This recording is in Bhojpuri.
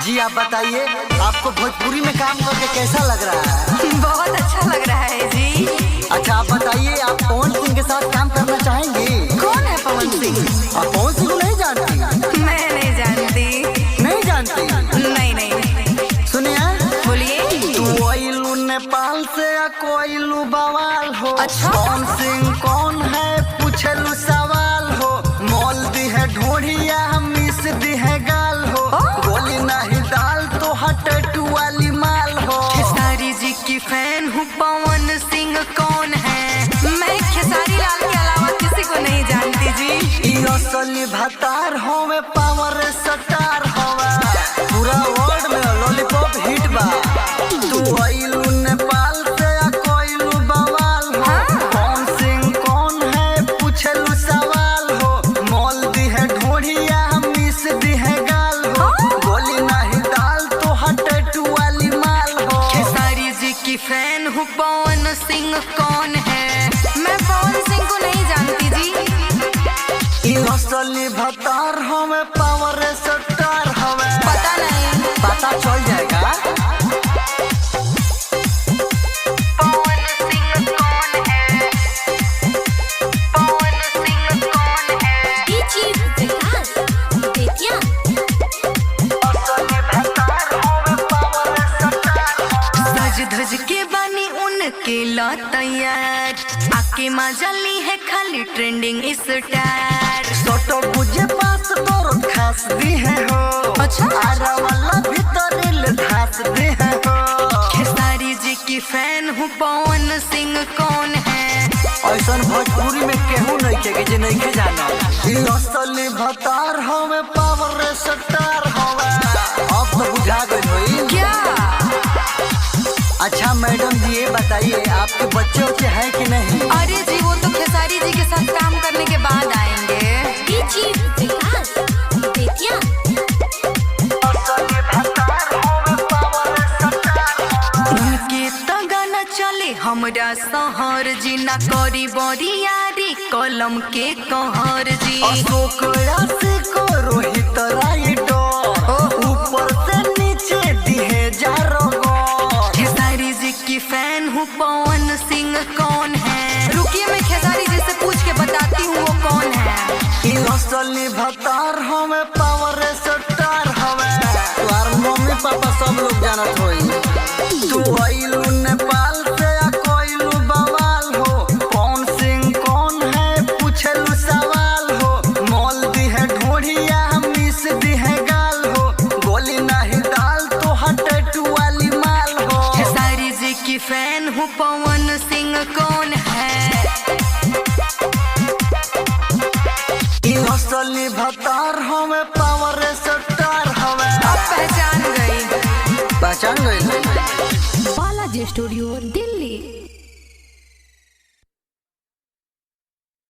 जी आप बताइए, आपको भोजपुरी में काम करके कैसा लग रहा है? बहुत अच्छा लग रहा है जी। अच्छा आप बताइए, आप पवन सिंह के साथ काम करना चाहेंगे? कौन है पवन सिंह? आप पवन सिंह को नहीं जानती? मैं नहीं जानती। नहीं जानती? नहीं नहीं। सुनिए, बोलिए। तू आइलू नेपाल से या कोइलू बवाल हो। अच्छा? पवन सिंह कौन है पूछलू सवाल हो। मोल दी है ढोढ़िया मिस दी है गाल हो। गोली नहीं डाल तो टैटू वाली माल हो। खेसारी जी की फैन हूँ, पवन सिंह कौन है? मैं खेसारी लाल के अलावा किसी को नहीं जानती जी। ई असली भतार होवे, पावर स्टार होवे, पूरा वर्ल्ड में लॉलीपॉप हिट बा। तू आइलू नेपाल से या कोइलू बवाल हो। पवन सिंह कौन है पूछलू सवाल हो। मोल दी है ढोढ़िया मिस दी है गाल हो। गोली नहीं डाल तो टैटू वाली माल हो। खेसारी जी की फैन हूँ, पवन सिंह कौन है? मैं पवन सिंह को नहीं जानती जी। ई असली भतार होवे, पावर स्टार होवे। पता नहीं। पता चल जाएगा। पवन सिंह कौन है? पवन सिंह कौन है? सज धज के बनी उनके लतैयार, आके मजा ली है खाली ट्रेंडिंग स्टार। सोटो बुझे पास तोर खास दी है हो। अच्छा? आरा वाला भीतर धास दी है हो। खेसारी जी की फैन हूँ, पवन सिंह कौन है? ऐसन भोजपुरी में केहू नहीं के जे नहीं के जाना। ई असली भतार होवे, पावर स्टार होवे। अब तो बुझा गई होई। क्या? अच्छा मैडम जी ये बताइए, आपके बच्चे उच्चे हैं कि नहीं? अरे जी वो तो खेसारी जी के साथ काम करने के बाद आएंगे। उनके तगन चले हमरा सहर जी, ना करी बड़ी यारी कलम के कहर जी। अशोक राशि को रोहित राइडर, ऊपर से नीचे दिहे जा रगो। खेसारी जी की फैन हूँ, पवन सिंह कौन है? रुकिए मैं खेसारी जी से पूछ के बताती हूँ वो कौन है। ई असली भतार हमें, पावर स्टार हमें। तुम्हार मम्मी पापा सब लोग जानत होई। तू आइलू नेपाल से या कोइलू बवाल हो। पवन सिंह कौन है पूछलू सवाल हो। मोल दी है ढोढ़िया मिस दी है गाल हो। गोली नहीं डाल तो टैटू वाली माल हो। खेसारी जी की फैन हूँ, पवन सिंह कौन है? ई असली भतार हमें, पावर स्टार हमें। अब पहचान गई। पहचान गई? बालाजी स्टूडियो दिल्ली।